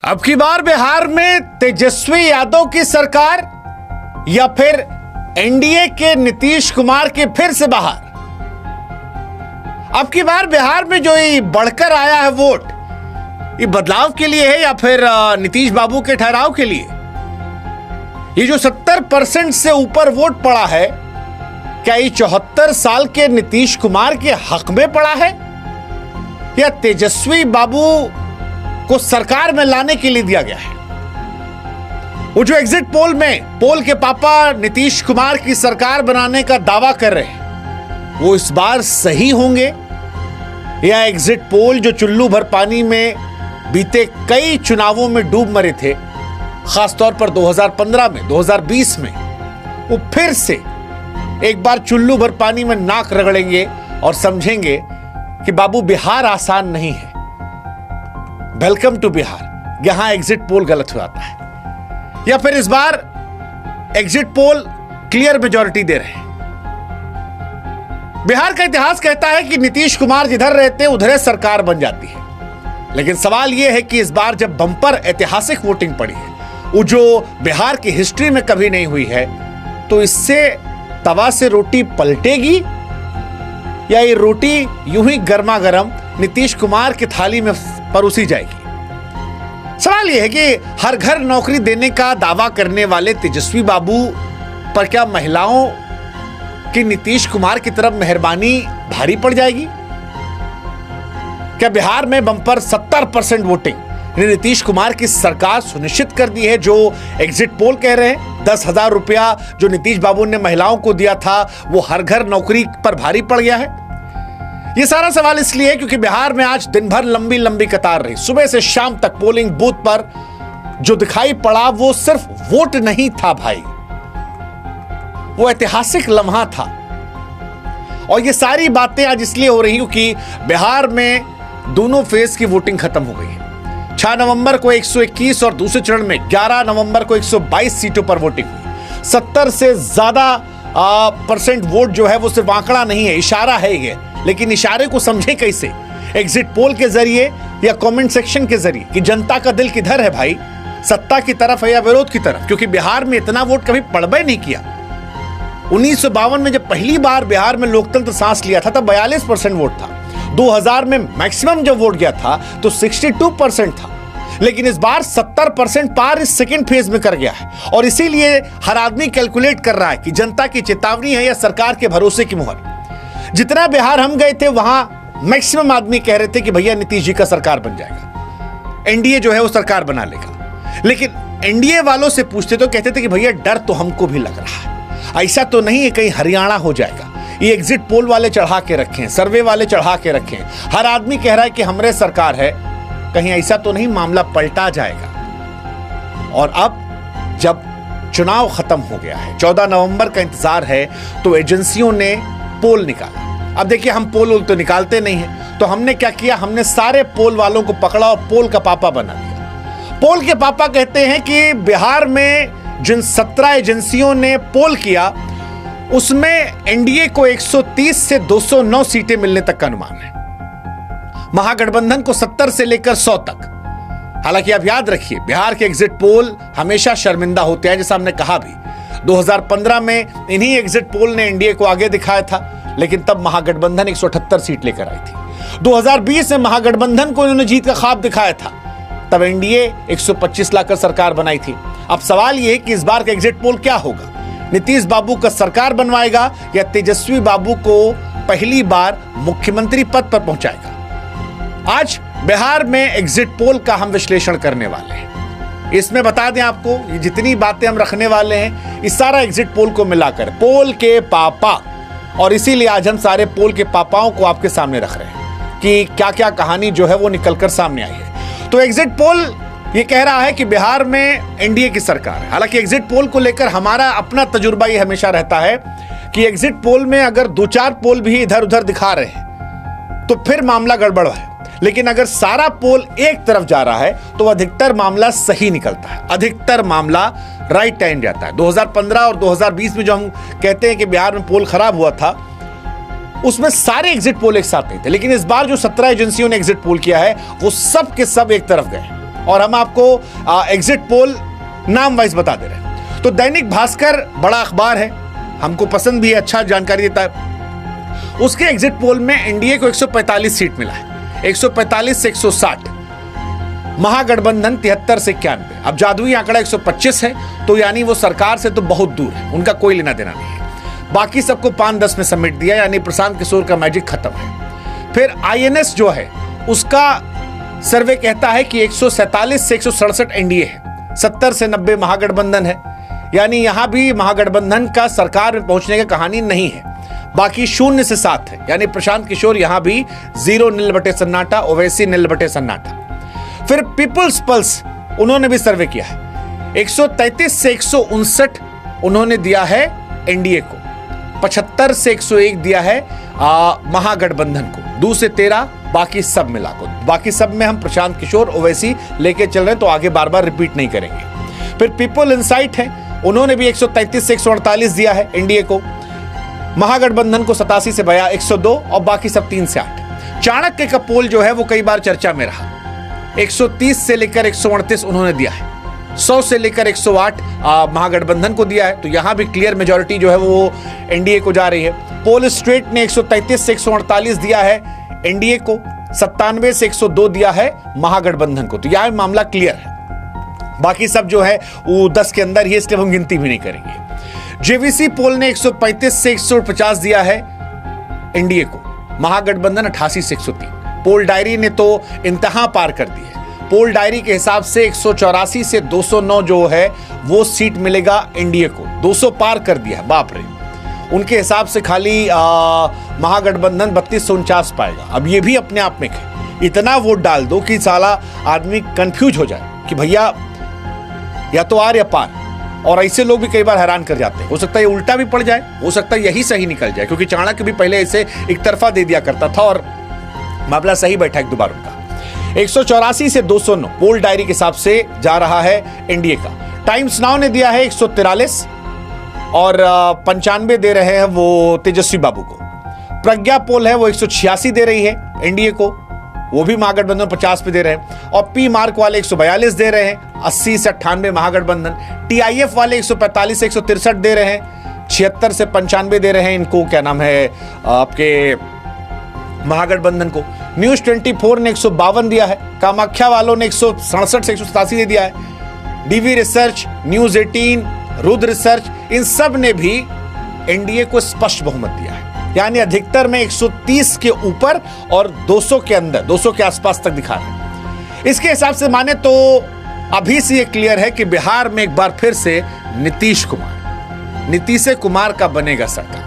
अब की बार बिहार में तेजस्वी यादव की सरकार या फिर एनडीए के नीतीश कुमार के फिर से बाहर। अब की बार बिहार में जो ये बढ़कर आया है वोट, ये बदलाव के लिए है या फिर नीतीश बाबू के ठहराव के लिए? ये जो 70% से ऊपर वोट पड़ा है, क्या ये 74 साल के नीतीश कुमार के हक में पड़ा है या तेजस्वी बाबू को सरकार में लाने के लिए दिया गया है? वो जो एग्जिट पोल में पोल के पापा नीतीश कुमार की सरकार बनाने का दावा कर रहे हैं, वो इस बार सही होंगे या एग्जिट पोल जो चुल्लू भर पानी में बीते कई चुनावों में डूब मरे थे, खासतौर पर 2015 में, 2020 में, वो फिर से एक बार चुल्लू भर पानी में नाक रगड़ेंगे और समझेंगे कि बाबू बिहार आसान नहीं है। वेलकम टू बिहार, यहां एग्जिट पोल गलत हो जाता है। या फिर इस बार एग्जिट पोल क्लियर मेजॉरिटी दे रहे हैं। बिहार का इतिहास कहता है कि नीतीश कुमार जिधर रहते हैं उधर सरकार बन जाती है, लेकिन सवाल यह है कि इस बार जब बंपर ऐतिहासिक वोटिंग पड़ी है, वो जो बिहार की हिस्ट्री में कभी नहीं हुई है, तो इससे तवा से रोटी पलटेगी या ये रोटी यूं ही गर्मा गर्म नीतीश कुमार की थाली में परोसी जाएगी? सवाल यह है कि हर घर नौकरी देने का दावा करने वाले तेजस्वी बाबू पर क्या महिलाओं की नीतीश कुमार की तरफ मेहरबानी भारी पड़ जाएगी? क्या बिहार में बंपर 70% वोटिंग नीतीश कुमार की सरकार सुनिश्चित कर दी है, जो एग्जिट पोल कह रहे हैं 10,000 रुपया जो नीतीश बाबू ने महिलाओं को दिया था वो हर घर नौकरी पर भारी पड़ गया है? ये सारा सवाल इसलिए है क्योंकि बिहार में आज दिन भर लंबी लंबी कतार रही। सुबह से शाम तक पोलिंग बूथ पर जो दिखाई पड़ा वो सिर्फ वोट नहीं था भाई, वो ऐतिहासिक लम्हा था। और ये सारी बातें आज इसलिए हो रही क्योंकि बिहार में दोनों फेज की वोटिंग खत्म हो गई है। 6 नवंबर को 121 और दूसरे चरण में 11 नवंबर को 122 सीटों पर वोटिंग हुई। 70 से ज्यादा परसेंट वोट जो है वो सिर्फ आंकड़ा नहीं है, इशारा है ये। लेकिन इशारे को समझे कैसे? एग्जिट पोल के जरिए या कमेंट सेक्शन के जरिए कि जनता का दिल किधर है भाई, सत्ता की तरफ है या विरोध की तरफ? क्योंकि बिहार में इतना वोट कभी पड़बे नहीं किया। 1952 में जब पहली बार बिहार में लोकतंत्र सांस लिया था तब 42% वोट था। 2000 में मैक्सिमम जब वोट गया था तो 62% था, लेकिन इस बार 70% पार इस सेकेंड फेज में कर गया है। और इसीलिए हर आदमी कैलकुलेट कर रहा है कि जनता की चेतावनी है या सरकार के भरोसे की मुहर। जितना बिहार हम गए थे वहां मैक्सिमम आदमी कह रहे थे कि भैया नीतीश जी का सरकार बन जाएगा, एनडीए जो है वो सरकार बना लेगा। लेकिन एनडीए वालों से पूछते तो कहते थे कि भैया डर तो हमको भी लग रहा है, ऐसा तो नहीं है कहीं हरियाणा हो जाएगा। ये एग्जिट पोल वाले चढ़ा के रखे, सर्वे वाले चढ़ा के रखे, हर आदमी कह रहा है कि हमारे सरकार है, कहीं ऐसा तो नहीं मामला पलटा जाएगा। और अब जब चुनाव खत्म हो गया है, 14 नवंबर का इंतजार है, तो एजेंसियों ने पोल निकाला। अब देखिए, हम पोल तो निकालते नहीं है, तो हमने क्या किया, हमने सारे पोल वालों को पकड़ा और पोल का पापा बना दिया। पोल के पापा कहते हैं कि बिहार में जिन 17 एजेंसियों ने पोल किया उसमें एनडीए को 130 से 209 सीटें मिलने तक का अनुमान है, महागठबंधन को 70 से लेकर 100 तक। हालांकि आप याद रखिए, बिहार के एग्जिट पोल हमेशा शर्मिंदा होते हैं, जैसा हमने कहा भी। 2015 में इन्हीं एग्जिट पोल ने एनडीए को आगे दिखाया था, लेकिन तब महागठबंधन 178 सीट लेकर आई थी। 2020 में महागठबंधन को इन्होंने जीत का ख्वाब दिखाया था, तब एनडीए 125 लाकर सरकार बनाई थी। अब सवाल यह है कि इस बार का एग्जिट पोल क्या होगा? नीतीश बाबू का सरकार बनवाएगा या तेजस्वी बाबू को पहली बार मुख्यमंत्री पद पर पहुंचाएगा? आज बिहार में एग्जिट पोल का हम विश्लेषण करने वाले हैं। इसमें बता दें आपको, ये जितनी बातें हम रखने वाले हैं, इस सारा एग्जिट पोल को मिलाकर पोल के पापा, और इसीलिए आज हम सारे पोल के पापाओं को आपके सामने रख रहे हैं कि क्या क्या कहानी जो है वो निकलकर सामने आई है। तो एग्जिट पोल ये कह रहा है कि बिहार में एनडीए की सरकार है। हालांकि एग्जिट पोल को लेकर हमारा अपना तजुर्बा ये हमेशा रहता है कि एग्जिट पोल में अगर 2-4 पोल भी इधर उधर दिखा रहे हैं तो फिर मामला गड़बड़ है, लेकिन अगर सारा पोल एक तरफ जा रहा है तो अधिकतर मामला सही निकलता है, अधिकतर मामला राइट टाइम जाता है। 2015 और 2020 में जो हम कहते हैं कि बिहार में पोल खराब हुआ था, उसमें सारे एग्जिट पोल एक साथ नहीं थे, लेकिन इस बार जो 17 एजेंसियों ने एग्जिट पोल किया है वो सब के सब एक तरफ गए। और हम आपको एग्जिट पोल नाम वाइज बता दे रहे हैं। तो दैनिक भास्कर बड़ा अखबार है, हमको पसंद भी है, अच्छा जानकारी देता है। उसके एग्जिट पोल में एनडीए को 145 सीट मिला है, 145 से 160, महागठबंधन 73 से 91। अब जादुई आंकड़ा 125 है, तो यानी वो सरकार से तो बहुत दूर है, उनका कोई लेना देना नहीं है। बाकी सबको 5-10 में समेट दिया, यानी प्रशांत किशोर का मैजिक खत्म है। फिर आईएनएस जो है उसका सर्वे कहता है कि 147 से 167 एनडीए है, 70 से 90 महागठबंधन है, यानी यहां भी महागठबंधन का सरकार में पहुंचने की कहानी नहीं है। बाकी 0 से 7 है, यानी प्रशांत किशोर यहां भी 0 नील बटे सन्नाटा, ओवैसी नील बटे सन्नाटा। फिर पीपुल्स पल्स उन्होंने भी सर्वे किया है, 133 से 159 उन्होंने दिया है एनडीए को, 75 से 101 दिया है महागठबंधन को, 2 से 13 बाकी सब मिला को। बाकी सब में हम प्रशांत किशोर ओवैसी लेके चल रहे हैं, तो आगे बार बार रिपीट नहीं करेंगे। फिर पीपल इनसाइट है, उन्होंने भी 133 से 148 दिया है एनडीए को, महागठबंधन को 87 से 102 और बाकी सब 3 से 8। चाणक्य का पोल जो है वो कई बार चर्चा में रहा, 130 से लेकर 138 उन्होंने दिया है, 100 से लेकर 108 महागठबंधन को दिया है, तो यहां भी क्लियर मेजॉरिटी जो है वो एनडीए को जा रही है। पोल स्ट्रेट ने 133 से 148 दिया है एनडीए को, 97 से 102 दिया है महागठबंधन को, तो यहां मामला क्लियर है। बाकी सब जो है वो 10 के अंदर ही, इसलिए हम गिनती भी नहीं करेंगे। जेवीसी पोल ने 135 से 150 दिया है एनडीए को, महागठबंधन 88 से 103। पोल डायरी ने तो इंतहा पार कर दी है, पोल डायरी के हिसाब से 184 से 209 जो है वो सीट मिलेगा एनडीए को, 200 पार कर दिया है, बाप रे। उनके हिसाब से खाली महागठबंधन 32 से 49 पाएगा। अब ये भी अपने आप में इतना वोट डाल दो कि साला आदमी कंफ्यूज हो जाए कि भैया या तो आर या पार, और ऐसे लोग भी कई बार हैरान कर जाते हैं। हो सकता है ये उल्टा भी पड़ जाए, हो सकता है यही सही निकल जाए, क्योंकि चाणक्य भी पहले ऐसे एक तरफा दे दिया करता था और मामला सही बैठा एक दोबार उनका। 184 से 209 पोल डायरी के हिसाब से जा रहा है एनडीए का। टाइम्स नाउ ने दिया है 143 और 95 दे रहे हैं वो तेजस्वी बाबू को। प्रज्ञा पोल है वो 186 दे रही है एनडीए को, वो भी महागठबंधन 50 पे दे रहे हैं। और पी मार्क वाले 142 दे रहे हैं, 80 से 98 महागठबंधन। टीआईएफ वाले 145 से 163 दे रहे हैं, 76 से 95 दे रहे हैं इनको, क्या नाम है आपके महागठबंधन को। न्यूज 24 ने 152 दिया है, कामाख्या वालों ने 167 से 187 दे दिया है। DV research, news 18, Rudra research, इन सब ने भी एनडीए को स्पष्ट बहुमत दिया है, यानी अधिकतर में 130 के ऊपर और 200 के अंदर, 200 के आसपास तक दिखा रहे हैं। इसके हिसाब से माने तो अभी से ये क्लियर है कि बिहार में एक बार फिर से नीतीश कुमार का बनेगा सरकार।